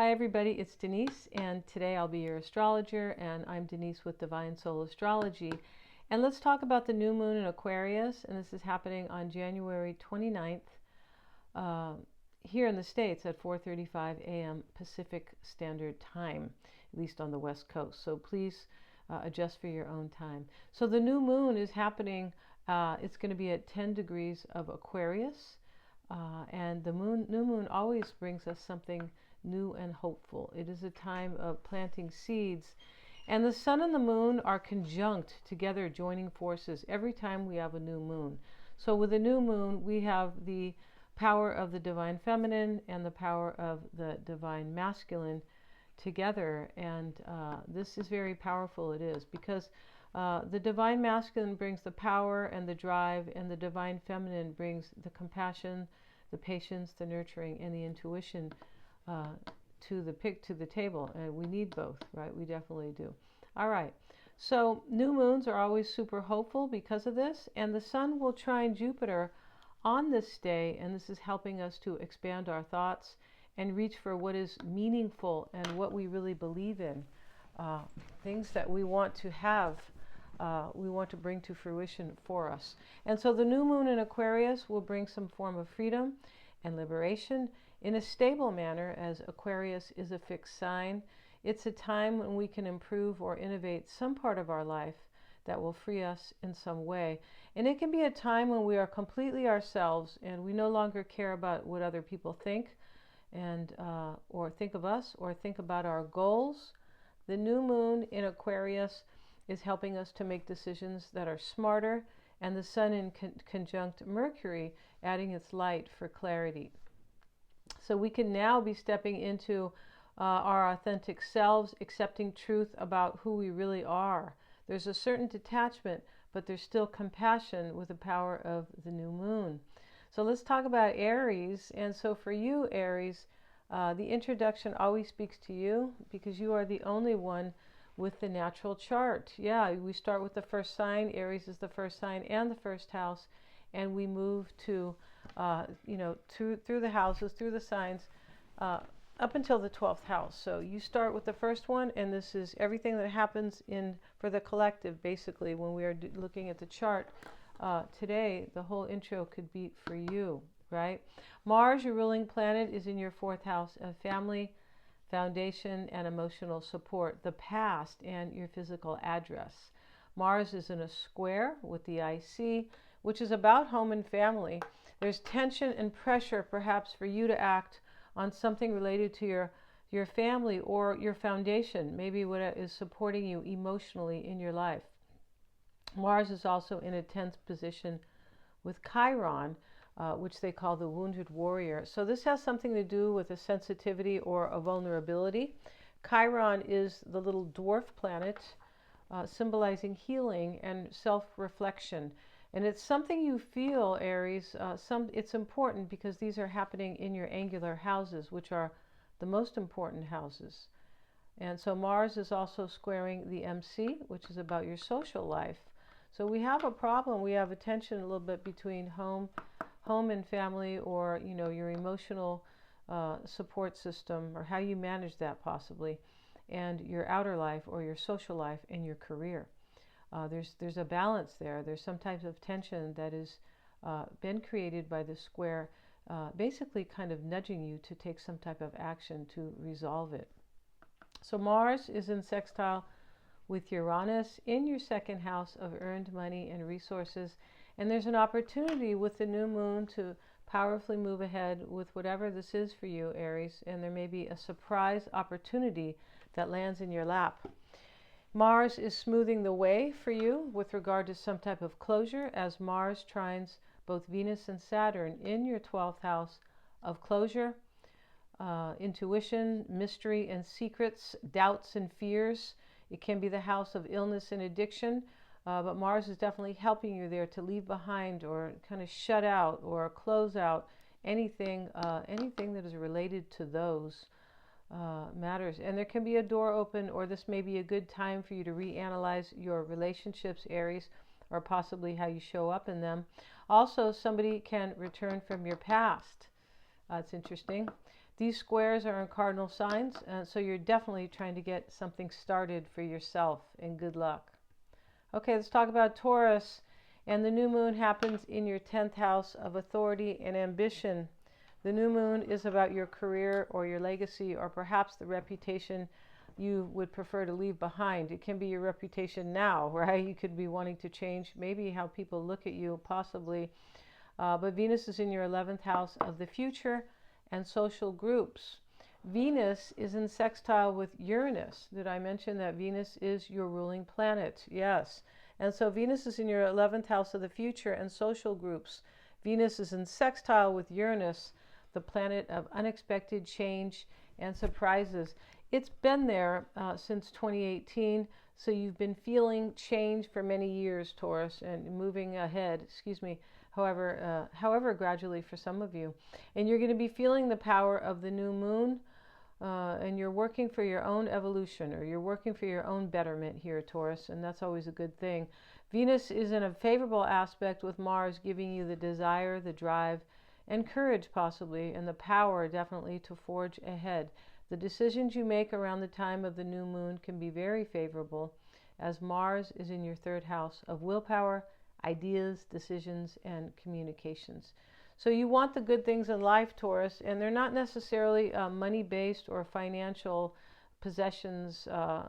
Hi everybody, it's Denise, and today I'll be your astrologer, and I'm Denise with Divine Soul Astrology. And let's talk about the new moon in Aquarius, and this is happening on January 29th here in the States at 4:35 a.m. Pacific Standard Time, at least on the West Coast. So please adjust for your own time. So the new moon is happening, it's going to be at 10 degrees of Aquarius, and the new moon always brings us something new and hopeful. It is a time of planting seeds, and the sun and the moon are conjunct together, joining forces every time we have a new moon. So with a new moon, we have the power of the divine feminine and the power of the divine masculine together, and this is very powerful. It is because the divine masculine brings the power and the drive, and the divine feminine brings the compassion, the patience, the nurturing, and the intuition to the table. And we need both, right? We definitely do. All right, so new moons are always super hopeful because of this, and the sun will trine Jupiter on this day, and this is helping us to expand our thoughts and reach for what is meaningful and what we really believe in, things that we want to have, we want to bring to fruition for us. And so the new moon in Aquarius will bring some form of freedom and liberation in a stable manner, as Aquarius is a fixed sign. It's a time when we can improve or innovate some part of our life that will free us in some way. And it can be a time when we are completely ourselves and we no longer care about what other people think, and or think of us, or think about our goals. The new moon in Aquarius is helping us to make decisions that are smarter, and the sun in conjunct Mercury adding its light for clarity. So we can now be stepping into our authentic selves, accepting truth about who we really are. There's a certain detachment, but there's still compassion with the power of the new moon. So let's talk about Aries. And so for you, Aries, the introduction always speaks to you because you are the only one with the natural chart. Yeah, we start with the first sign. Aries is the first sign and the first house, and we move to through the houses, through the signs, up until the 12th house. So you start with the first one, and this is everything that happens for the collective, basically, when we are looking at the chart. Today, the whole intro could be for you, right? Mars, your ruling planet, is in your 4th house of family, foundation, and emotional support, the past, and your physical address. Mars is in a square with the IC, which is about home and family. There's tension and pressure, perhaps, for you to act on something related to your family or your foundation, maybe what is supporting you emotionally in your life. Mars is also in a 10th position with Chiron, which they call the wounded warrior. So this has something to do with a sensitivity or a vulnerability. Chiron is the little dwarf planet, symbolizing healing and self-reflection. And it's something you feel, Aries. It's important because these are happening in your angular houses, which are the most important houses. And so Mars is also squaring the MC, which is about your social life. So we have a problem. We have a tension a little bit between home and family, or your emotional support system, or how you manage that possibly, and your outer life or your social life and your career. There's a balance there. There's some type of tension that has been created by the square, basically kind of nudging you to take some type of action to resolve it. So Mars is in sextile with Uranus in your 2nd house of earned money and resources. And there's an opportunity with the new moon to powerfully move ahead with whatever this is for you, Aries. And there may be a surprise opportunity that lands in your lap. Mars is smoothing the way for you with regard to some type of closure, as Mars trines both Venus and Saturn in your 12th house of closure, intuition, mystery and secrets, doubts and fears. It can be the house of illness and addiction, but Mars is definitely helping you there to leave behind or kind of shut out or close out anything that is related to those matters. And there can be a door open, or this may be a good time for you to reanalyze your relationships, Aries, or possibly how you show up in them. Also, somebody can return from your past. It's interesting. These squares are in cardinal signs, so you're definitely trying to get something started for yourself, and good luck. Okay, let's talk about Taurus. And the new moon happens in your 10th house of authority and ambition. The new moon is about your career or your legacy, or perhaps the reputation you would prefer to leave behind. It can be your reputation now, right? You could be wanting to change maybe how people look at you, possibly. But Venus is in your 11th house of the future and social groups. Venus is in sextile with Uranus. Did I mention that Venus is your ruling planet? Yes. And so Venus is in your 11th house of the future and social groups. Venus is in sextile with Uranus, the planet of unexpected change and surprises. It's been there since 2018, so you've been feeling change for many years, Taurus, and moving ahead, however gradually for some of you. And you're going to be feeling the power of the new moon, and you're working for your own evolution, or you're working for your own betterment here, Taurus, and that's always a good thing. Venus is in a favorable aspect with Mars, giving you the desire, the drive, and courage possibly, and the power definitely to forge ahead. The decisions you make around the time of the new moon can be very favorable, as Mars is in your 3rd house of willpower, ideas, decisions, and communications. So you want the good things in life, Taurus, and they're not necessarily money-based or financial possessions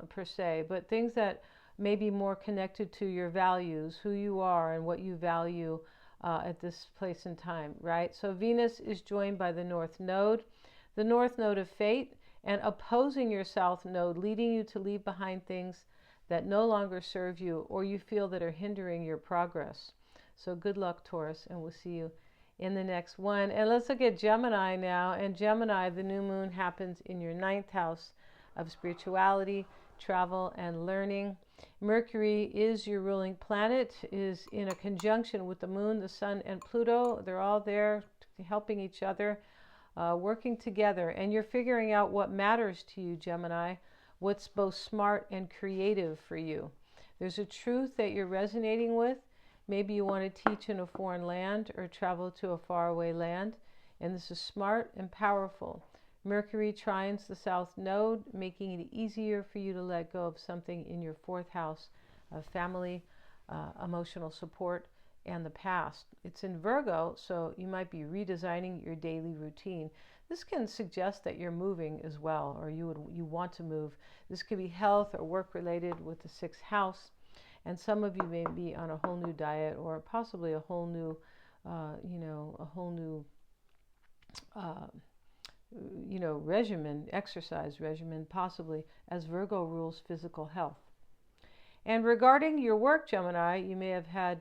per se, but things that may be more connected to your values, who you are, and what you value at this place in time, right? So Venus is joined by the North Node of fate, and opposing your South Node, leading you to leave behind things that no longer serve you or you feel that are hindering your progress. So good luck, Taurus, and we'll see you in the next one. And let's look at Gemini now. And Gemini, the new moon happens in your 9th house of spirituality, travel, and learning. Mercury is your ruling planet, is in a conjunction with the moon, the sun, and Pluto. They're all there helping each other, working together. And you're figuring out what matters to you, Gemini, what's both smart and creative for you. There's a truth that you're resonating with. Maybe you want to teach in a foreign land or travel to a faraway land, and this is smart and powerful. Mercury trines the South Node, making it easier for you to let go of something in your 4th house of family, emotional support, and the past. It's in Virgo, so you might be redesigning your daily routine. This can suggest that you're moving as well, or you want to move. This could be health or work related with the 6th house. And some of you may be on a whole new diet, or possibly a whole new, regimen, exercise regimen, possibly, as Virgo rules physical health. And regarding your work, Gemini, you may have had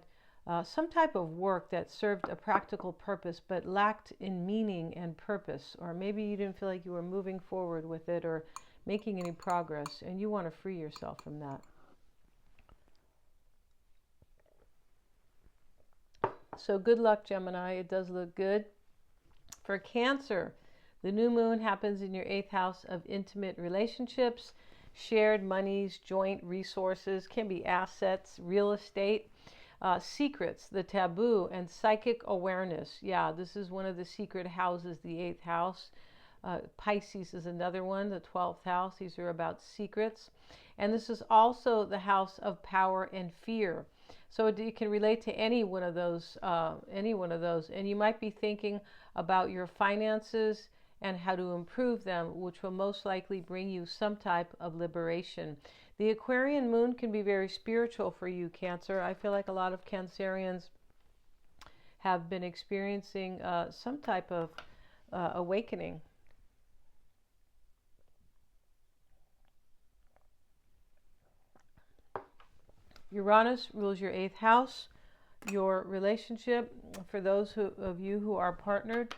some type of work that served a practical purpose but lacked in meaning and purpose, or maybe you didn't feel like you were moving forward with it or making any progress, and you want to free yourself from that. So good luck, Gemini. It does look good. For Cancer, the new moon happens in your 8th house of intimate relationships, shared monies, joint resources, can be assets, real estate, secrets, the taboo, and psychic awareness. Yeah, this is one of the secret houses, the 8th house. Pisces is another one, the 12th house. These are about secrets. And this is also the house of power and fear. So it can relate to any one of those. And you might be thinking about your finances and how to improve them, which will most likely bring you some type of liberation. The Aquarian moon can be very spiritual for you, Cancer. I feel like a lot of Cancerians have been experiencing some type of awakening. Uranus rules your 8th house, your relationship, for those of you who are partnered.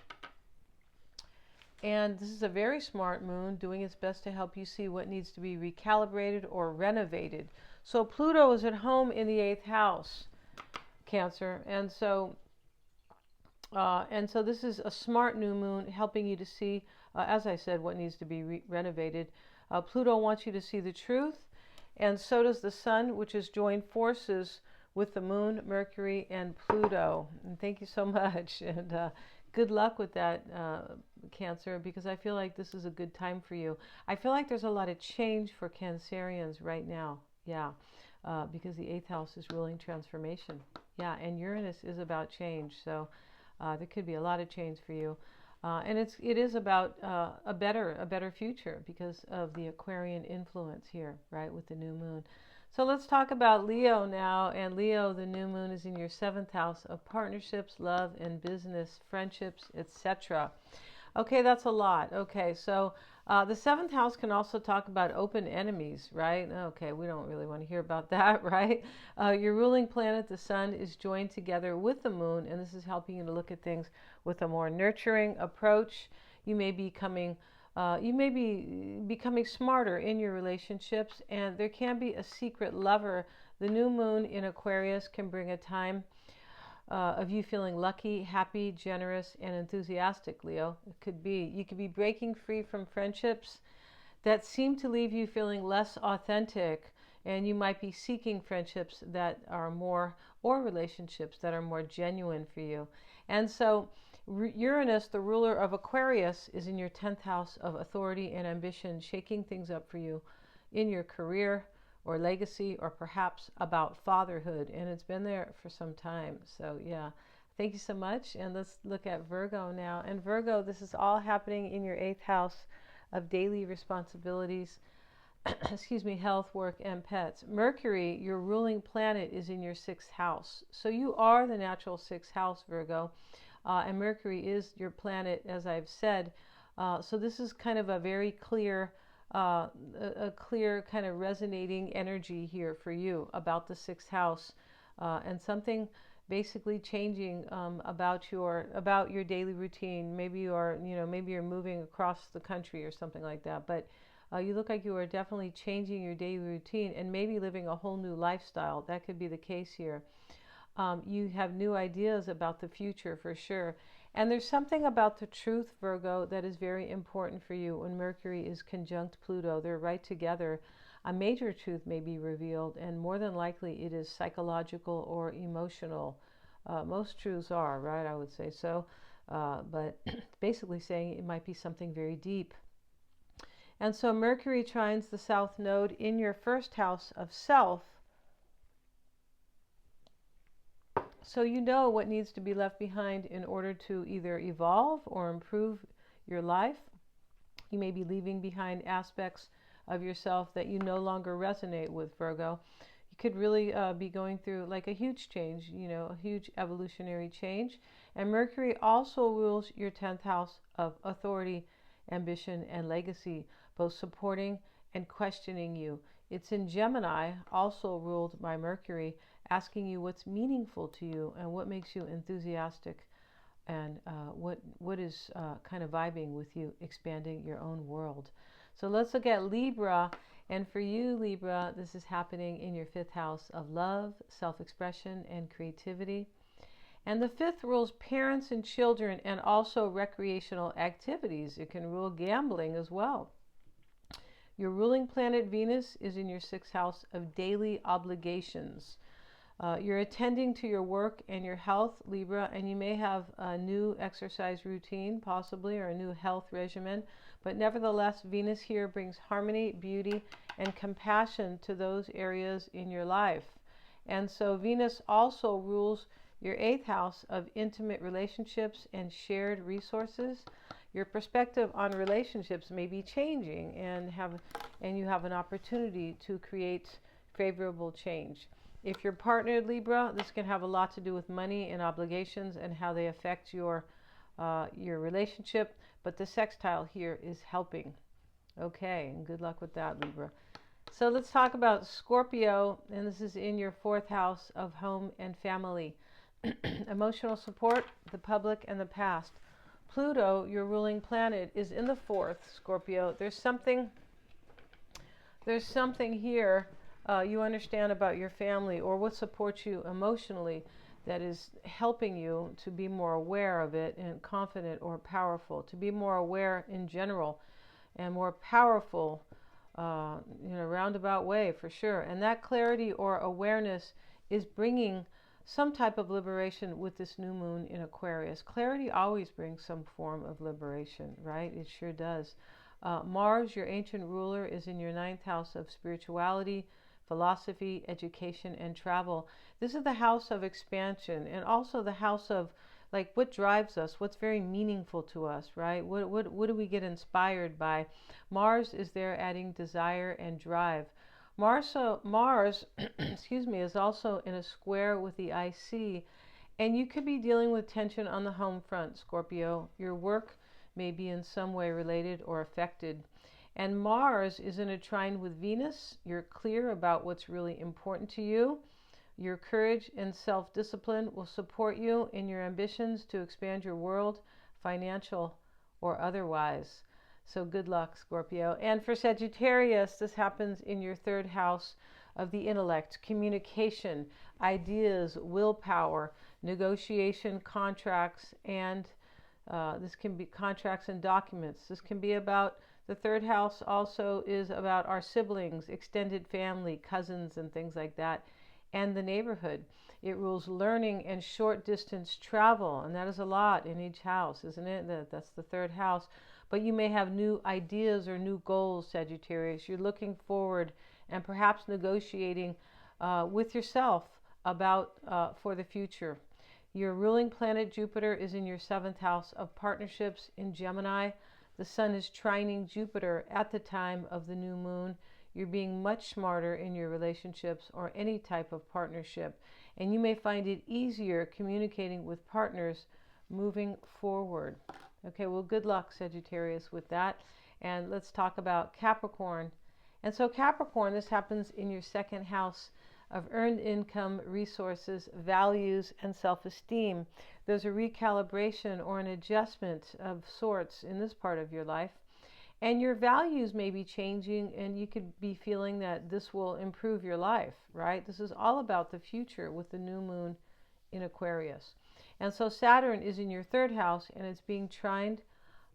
And this is a very smart moon, doing its best to help you see what needs to be recalibrated or renovated. So Pluto is at home in the 8th house, Cancer. And so this is a smart new moon helping you to see, as I said, what needs to be renovated. Pluto wants you to see the truth. And so does the sun, which has joined forces with the moon, Mercury, and Pluto. And thank you so much. And good luck with that, Cancer, because I feel like this is a good time for you. I feel like there's a lot of change for Cancerians right now. Yeah, because the 8th house is ruling transformation. Yeah, and Uranus is about change. So there could be a lot of change for you. And it is about a better future because of the Aquarian influence here, right, with the new moon. So let's talk about Leo now. And Leo, the new moon is in your 7th house of partnerships, love and business, friendships, etc. Okay, that's a lot. Okay, so the 7th house can also talk about open enemies, right? Okay, we don't really want to hear about that, right? Your ruling planet, the sun, is joined together with the moon, and this is helping you to look at things with a more nurturing approach. You may be becoming smarter in your relationships, and there can be a secret lover. The new moon in Aquarius can bring a time of you feeling lucky, happy, generous, and enthusiastic, Leo. You could be breaking free from friendships that seem to leave you feeling less authentic, and you might be seeking friendships that are more, or relationships that are more genuine for you. And so Uranus, the ruler of Aquarius, is in your 10th house of authority and ambition, shaking things up for you in your career or legacy, or perhaps about fatherhood, and it's been there for some time. So yeah, thank you so much. And let's look at Virgo now. And Virgo, this is all happening in your 8th house of daily responsibilities, excuse me, health, work, and pets. Mercury, your ruling planet, is in your 6th house. So you are the natural 6th house, Virgo, and Mercury is your planet, as I've said. So this is kind of a very clear a clear kind of resonating energy here for you about the 6th house, and something basically changing about your daily routine. Maybe you're moving across the country or something like that, but you look like you are definitely changing your daily routine and maybe living a whole new lifestyle. That could be the case here. You have new ideas about the future for sure. And there's something about the truth, Virgo, that is very important for you when Mercury is conjunct Pluto. They're right together. A major truth may be revealed, and more than likely it is psychological or emotional. Most truths are, right? I would say so. But basically saying it might be something very deep. And so Mercury trines the South Node in your 1st house of self. So you know what needs to be left behind in order to either evolve or improve your life. You may be leaving behind aspects of yourself that you no longer resonate with, Virgo. You could really be going through like a huge change, a huge evolutionary change. And Mercury also rules your 10th house of authority, ambition, and legacy, both supporting and questioning you. It's in Gemini, also ruled by Mercury, asking you what's meaningful to you and what makes you enthusiastic, and what is kind of vibing with you, expanding your own world. So let's look at Libra. And for you, Libra, this is happening in your 5th house of love, self-expression, and creativity. And the 5th rules parents and children, and also recreational activities. It can rule gambling as well. Your ruling planet Venus is in your 6th house of daily obligations. You're attending to your work and your health, Libra, and you may have a new exercise routine, possibly, or a new health regimen. But nevertheless, Venus here brings harmony, beauty, and compassion to those areas in your life. And so Venus also rules your 8th house of intimate relationships and shared resources. Your perspective on relationships may be changing, and you have an opportunity to create favorable change. If you're partnered, Libra, this can have a lot to do with money and obligations and how they affect your relationship, but the sextile here is helping. Okay, and good luck with that, Libra. So let's talk about Scorpio, and this is in your 4th house of home and family. Emotional support, the public, and the past. Pluto, your ruling planet, is in the 4th, Scorpio. There's something here you understand about your family, or what supports you emotionally, that is helping you to be more aware of it and confident or powerful, to be more aware in general and more powerful in a roundabout way, for sure. And that clarity or awareness is bringing some type of liberation with this new moon in Aquarius. Clarity always brings some form of liberation, right? It sure does. Mars, your ancient ruler, is in your 9th house of spirituality, philosophy, education, and travel. This is the house of expansion, and also the house of like what drives us, what's very meaningful to us, right? What do we get inspired by? Mars is there adding desire and drive. Mars excuse me, is also in a square with the IC, and you could be dealing with tension on the home front, Scorpio. Your work may be in some way related or affected. And Mars is in a trine with Venus. You're clear about what's really important to you. Your courage and self-discipline will support you in your ambitions to expand your world, financial or otherwise. So good luck, Scorpio. And for Sagittarius, this happens in your 3rd house of the intellect, communication, ideas, willpower, negotiation, contracts, and this can be contracts and documents. This can be about the 3rd house also is about our siblings, extended family, cousins, and things like that, and the neighborhood. It rules learning and short distance travel, and that is a lot in each house, isn't it? That's the 3rd house. But you may have new ideas or new goals, Sagittarius. You're looking forward and perhaps negotiating with yourself about for the future. Your ruling planet Jupiter is in your 7th house of partnerships in Gemini. The sun is trining Jupiter at the time of the new moon. You're being much smarter in your relationships or any type of partnership, and you may find it easier communicating with partners moving forward. Okay, well, good luck, Sagittarius, with that. And let's talk about Capricorn. And so Capricorn, this happens in your 2nd house of earned income, resources, values, and self-esteem. There's a recalibration or an adjustment of sorts in this part of your life. And your values may be changing, and you could be feeling that this will improve your life, right? This is all about the future with the new moon in Aquarius. And so Saturn is in your 3rd house, and it's being trined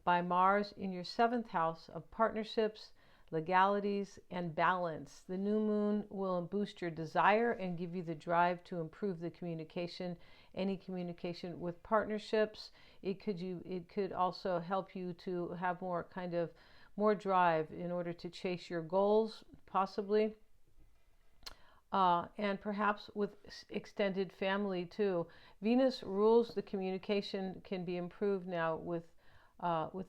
by Mars in your 7th house of partnerships, legalities, and balance. The new moon will boost your desire and give you the drive to improve the communication, any communication with partnerships. It could also help you to have more drive in order to chase your goals, possibly. And perhaps with extended family too. Venus rules the communication can be improved now with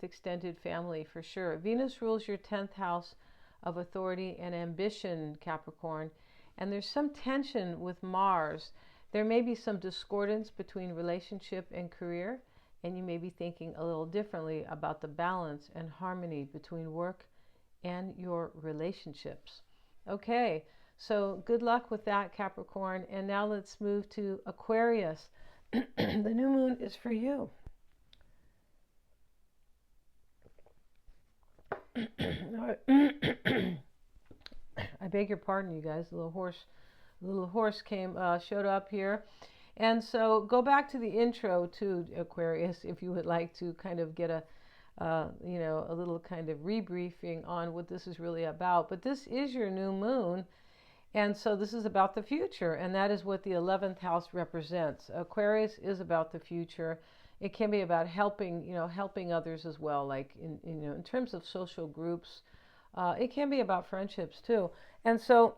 extended family for sure. Venus rules your 10th house of authority and ambition, Capricorn. And there's some tension with Mars. There may be some discordance between relationship and career, and you may be thinking a little differently about the balance and harmony between work and your relationships. Okay. So good luck with that, Capricorn. And now let's move to Aquarius. The new moon is for you. I beg your pardon, you guys. The little horse showed up here. And so go back to the intro to Aquarius if you would like to kind of get a little kind of rebriefing on what this is really about. But this is your new moon. And so this is about the future, and that is what the 11th house represents. Aquarius is about the future. It can be about helping others as well, like in terms of social groups. It can be about friendships too. And so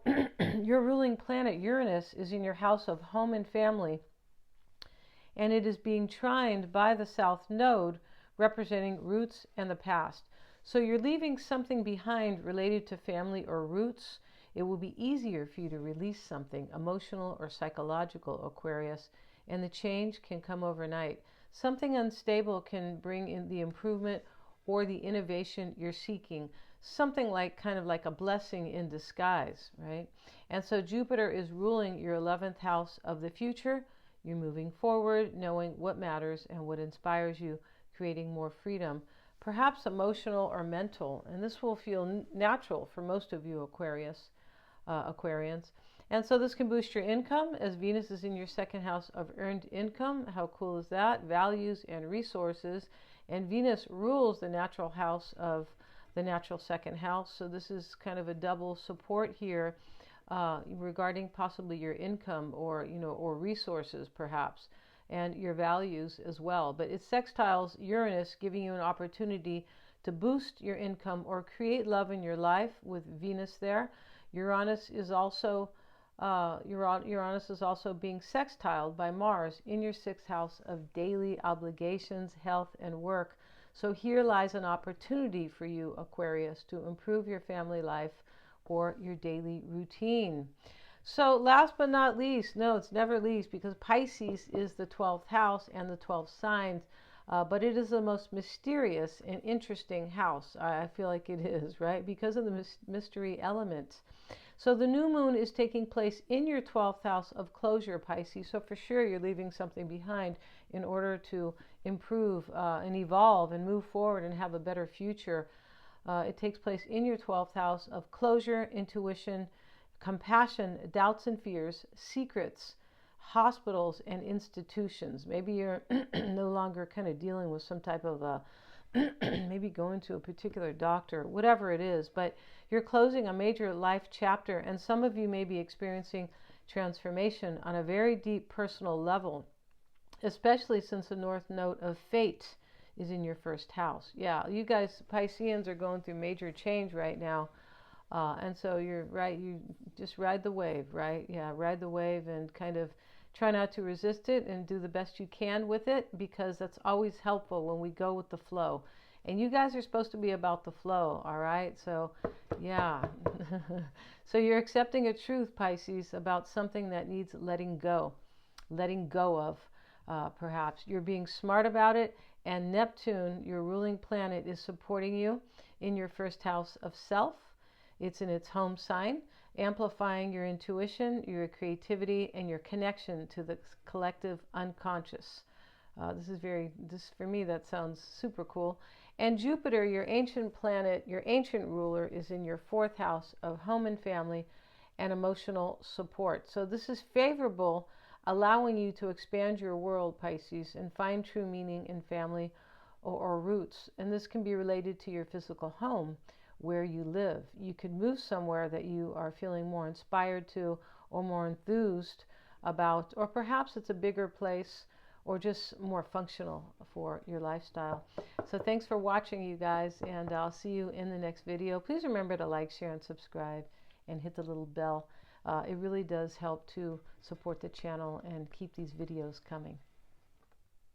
your ruling planet Uranus is in your house of home and family, and it is being trined by the South Node, representing roots and the past. So you're leaving something behind related to family or roots. It will be easier for you to release something emotional or psychological, Aquarius, and the change can come overnight. Something unstable can bring in the improvement or the innovation you're seeking. Something kind of like a blessing in disguise, right? And so Jupiter is ruling your 11th house of the future. You're moving forward, knowing what matters and what inspires you, creating more freedom, perhaps emotional or mental. And this will feel natural for most of you, Aquarians. And so this can boost your income as Venus is in your 2nd house of earned income. How cool is that? Values and resources. And Venus rules the natural house of the natural 2nd house. So this is kind of a double support here. regarding possibly your income or, or resources perhaps, and your values as well. But it sextiles Uranus, giving you an opportunity to boost your income or create love in your life with Venus there. Uranus is also being sextiled by Mars in your 6th house of daily obligations, health, and work. So here lies an opportunity for you, Aquarius, to improve your family life or your daily routine. So last but not least, no, it's never least, because Pisces is the 12th house and the 12th signs, but it is the most mysterious and interesting house. I feel like it is, right? Because of the mystery element. So the new moon is taking place in your 12th house of closure, Pisces. So for sure you're leaving something behind in order to improve and evolve and move forward and have a better future. It takes place in your 12th house of closure, intuition, compassion, doubts and fears, secrets, hospitals, and institutions. Maybe you're no longer kind of dealing with some type of maybe going to a particular doctor, whatever it is, but you're closing a major life chapter, and some of you may be experiencing transformation on a very deep personal level, especially since the north node of fate is in your 1st house. Yeah, you guys, Pisceans, are going through major change right now. And so you're right, you just ride the wave, right? Yeah, ride the wave and kind of try not to resist it and do the best you can with it, because that's always helpful when we go with the flow. And you guys are supposed to be about the flow, all right? So, yeah. So you're accepting a truth, Pisces, about something that needs letting go of, perhaps. You're being smart about it, and Neptune, your ruling planet, is supporting you in your 1st house of self. It's in its home sign, amplifying your intuition, your creativity, and your connection to the collective unconscious. This for me, that sounds super cool. And Jupiter, your ancient planet, your ancient ruler, is in your 4th house of home and family and emotional support. So this is favorable, allowing you to expand your world, Pisces, and find true meaning in family or roots. And this can be related to your physical home, where you live. You could move somewhere that you are feeling more inspired to or more enthused about, or perhaps it's a bigger place or just more functional for your lifestyle. So thanks for watching, you guys, and I'll see you in the next video. Please remember to like, share, and subscribe, and hit the little bell. It really does help to support the channel and keep these videos coming.